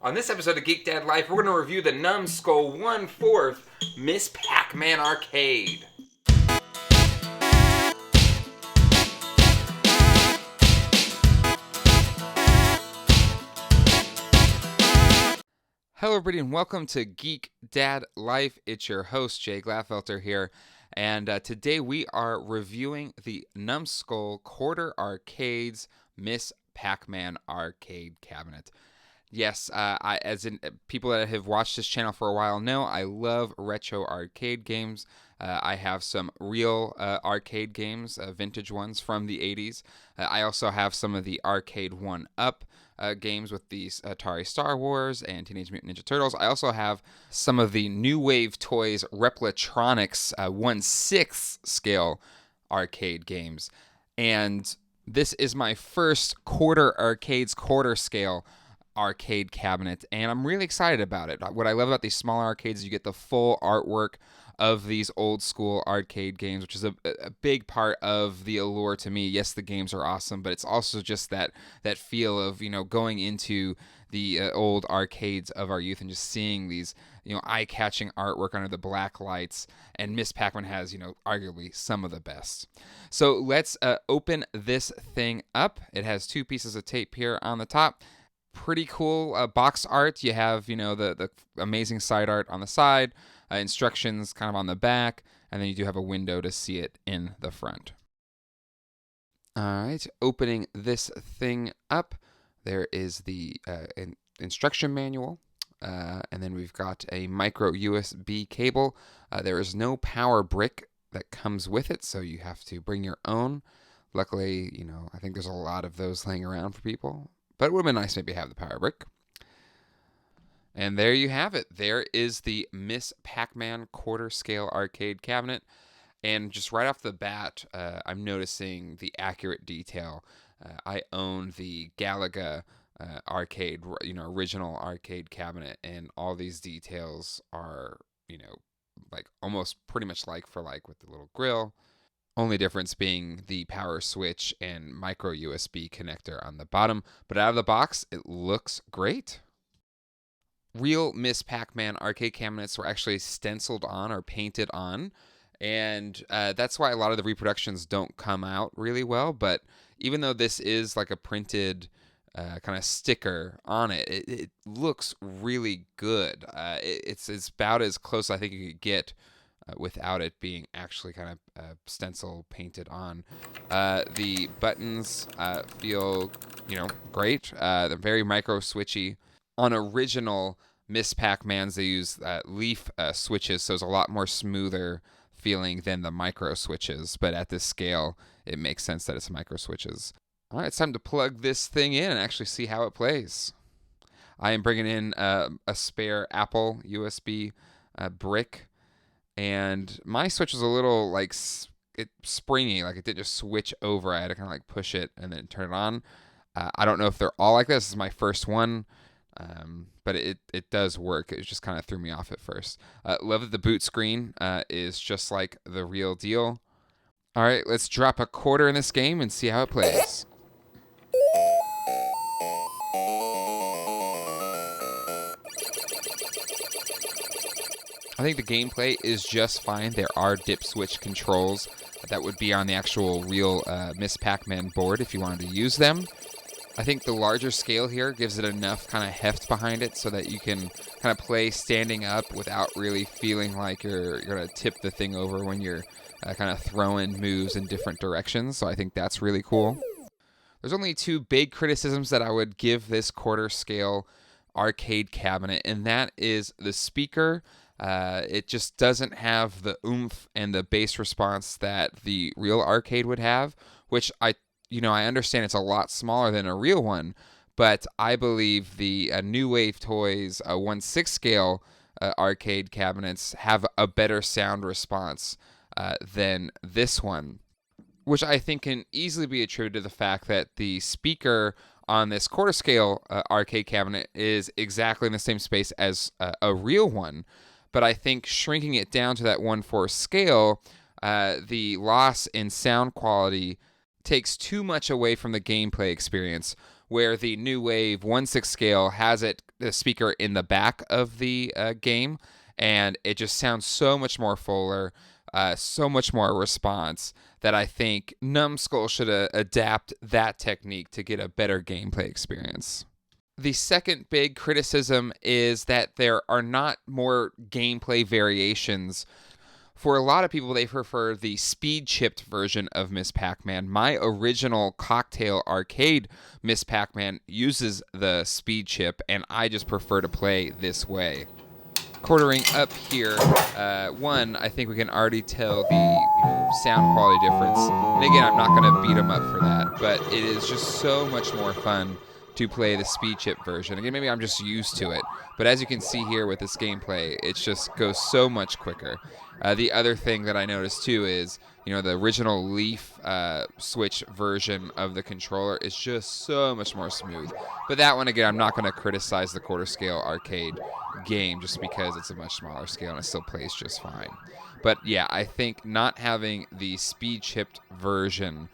On this episode of Geek Dad Life, we're going to review the Numskull 1/4 Ms Pac-Man Arcade. Hello everybody and welcome to Geek Dad Life. It's your host Jay Glaffelter here, and today we are reviewing the Numskull Quarter Arcades Ms Pac-Man Arcade Cabinet. Yes, as in people that have watched this channel for a while know, I love retro arcade games. I have some real arcade games, vintage ones from the 80s. I also have some of the Arcade 1-Up games with these Atari Star Wars and Teenage Mutant Ninja Turtles. I also have some of the new Wave Toys Replitronics 1/6 scale arcade games. And this is my first quarter arcades quarter scale arcade cabinet, and I'm really excited about it. What I love about these smaller arcades is you get the full artwork of these old school arcade games, which is a big part of the allure to me. Yes, the games are awesome, but it's also just that feel of, going into the old arcades of our youth and just seeing these, eye-catching artwork under the black lights. And Ms. Pac-Man has, arguably some of the best. So let's open this thing up. It has two pieces of tape here on the top. Pretty cool box art. You have, the amazing side art on the side, instructions kind of on the back, and then you do have a window to see it in the front. All right, opening this thing up, there is the instruction manual, and then we've got a micro USB cable. There is no power brick that comes with it, so you have to bring your own. Luckily, I think there's a lot of those laying around for people. But it would have been nice maybe to have the power brick. And there you have it. There is the Ms Pac-Man quarter scale arcade cabinet. And just right off the bat, I'm noticing the accurate detail. I own the Galaga arcade, original arcade cabinet. And all these details are, like almost pretty much like for like with the little grill. Only difference being the power switch and micro USB connector on the bottom. But out of the box, it looks great. Real Ms Pac-Man arcade cabinets were actually stenciled on or painted on. And that's why a lot of the reproductions don't come out really well. But even though this is like a printed kind of sticker on it, it looks really good. It's about as close I think you could get without it being actually kind of stencil painted on. The buttons feel, great. They're very micro switchy. On original Ms Pac-Mans, they use leaf switches, so it's a lot more smoother feeling than the micro switches. But at this scale, it makes sense that it's micro switches. All right, it's time to plug this thing in and actually see how it plays. I am bringing in a spare Apple USB brick. And my switch was a little like springy, like it didn't just switch over. I had to kind of like push it and then turn it on. I don't know if they're all like this. This is my first one, but it does work. It just kind of threw me off at first. Love that the boot screen is just like the real deal. All right, let's drop a quarter in this game and see how it plays. I think the gameplay is just fine. There are dip switch controls that would be on the actual real Ms Pac-Man board if you wanted to use them. I think the larger scale here gives it enough kind of heft behind it so that you can kind of play standing up without really feeling like you're going to tip the thing over when you're kind of throwing moves in different directions. So I think that's really cool. There's only two big criticisms that I would give this quarter scale arcade cabinet, and that is the speaker. It just doesn't have the oomph and the bass response that the real arcade would have, which I understand it's a lot smaller than a real one, but I believe the new Wave Toys 1/6 scale arcade cabinets have a better sound response than this one, which I think can easily be attributed to the fact that the speaker on this quarter scale arcade cabinet is exactly in the same space as a real one. But I think shrinking it down to that 1/4 scale, the loss in sound quality takes too much away from the gameplay experience, where the new Wave 1/6 scale has it the speaker in the back of the game, and it just sounds so much more fuller, so much more response, that I think Numskull should adapt that technique to get a better gameplay experience. The second big criticism is that there are not more gameplay variations. For a lot of people, they prefer the speed-chipped version of Ms. Pac-Man. My original Cocktail Arcade Ms. Pac-Man uses the speed chip, and I just prefer to play this way. Quartering up here, I think we can already tell the sound quality difference. And again, I'm not going to beat them up for that, but it is just so much more fun to play the speed chip version. Again, maybe I'm just used to it, but as you can see here with this gameplay, it just goes so much quicker. The other thing that I noticed too is, the original leaf switch version of the controller is just so much more smooth. But that one, again, I'm not going to criticize the quarter scale arcade game just because it's a much smaller scale and it still plays just fine. But yeah, I think not having the speed chipped version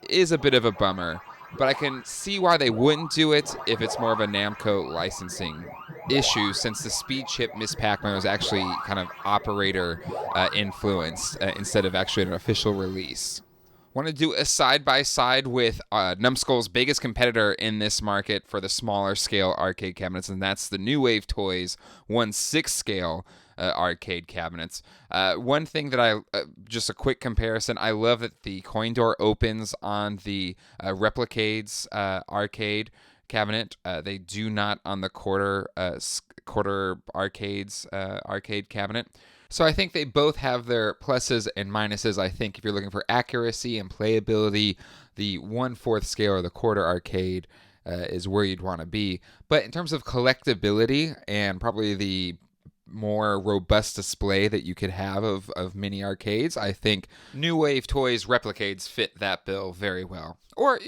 is a bit of a bummer. But I can see why they wouldn't do it if it's more of a Namco licensing issue, since the speed chip Ms. Pac-Man was actually kind of operator influenced instead of actually an official release. Want to do a side-by-side with Numskull's biggest competitor in this market for the smaller scale arcade cabinets, and that's the new Wave Toys 1/6 scale arcade cabinets. One thing that just a quick comparison, I love that the coin door opens on the Replicade's arcade cabinet. They do not on the quarter arcades arcade cabinet. So I think they both have their pluses and minuses. I think if you're looking for accuracy and playability, the 1/4 scale or the quarter arcade is where you'd want to be. But in terms of collectability and probably the more robust display that you could have of mini arcades, I think New Wave Toys Replicates fit that bill very well. Or,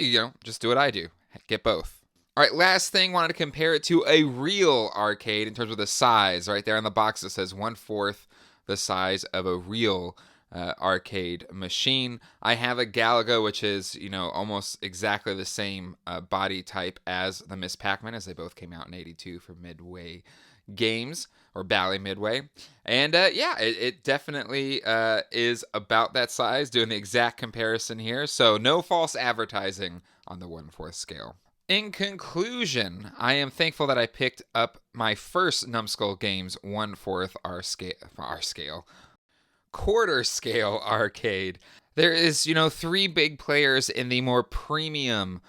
just do what I do. Get both. All right, last thing, wanted to compare it to a real arcade in terms of the size. Right there on the box it says 1/4 the size of a real arcade machine. I have a Galaga, which is, almost exactly the same body type as the Ms. Pac-Man, as they both came out in '82 for Midway Games, or Bally Midway. And it definitely is about that size, doing the exact comparison here. So no false advertising on the 1/4 scale. In conclusion, I am thankful that I picked up my first Numskull Games 1/4 quarter scale arcade. There is, 3 big players in the more premium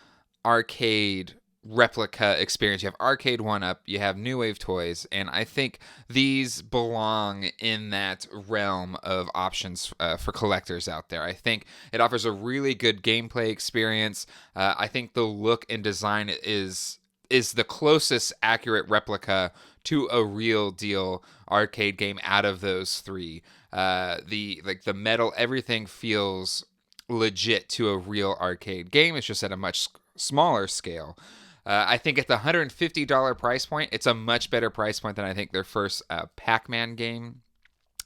arcade replica experience. You have Arcade 1-Up, you have New Wave Toys, and I think these belong in that realm of options for collectors out there. I think it offers a really good gameplay experience. I think the look and design is the closest accurate replica to a real deal arcade game out of those 3. The metal, everything feels legit to a real arcade game. It's just at a much smaller scale. I think at the $150 price point, it's a much better price point than I think their first Pac-Man game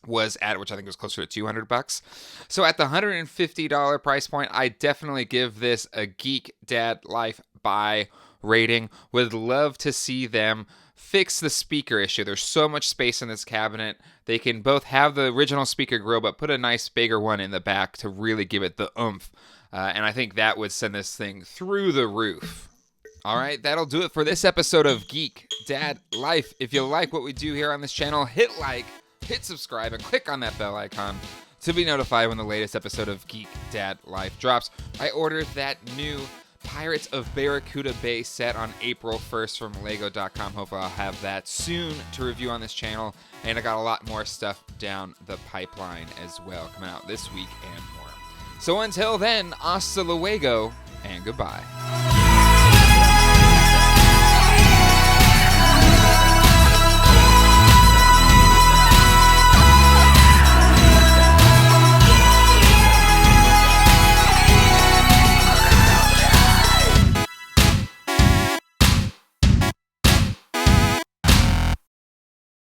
was at, which I think was closer to $200. So at the $150 price point, I definitely give this a Geek Dad Life buy rating. Would love to see them fix the speaker issue. There's so much space in this cabinet. They can both have the original speaker grill, but put a nice bigger one in the back to really give it the oomph. And I think that would send this thing through the roof. All right, that'll do it for this episode of Geek Dad Life. If you like what we do here on this channel, hit like, hit subscribe, and click on that bell icon to be notified when the latest episode of Geek Dad Life drops. I ordered that new Pirates of Barracuda Bay set on April 1st from Lego.com. Hopefully I'll have that soon to review on this channel. And I got a lot more stuff down the pipeline as well coming out this week and more. So until then, hasta luego and goodbye.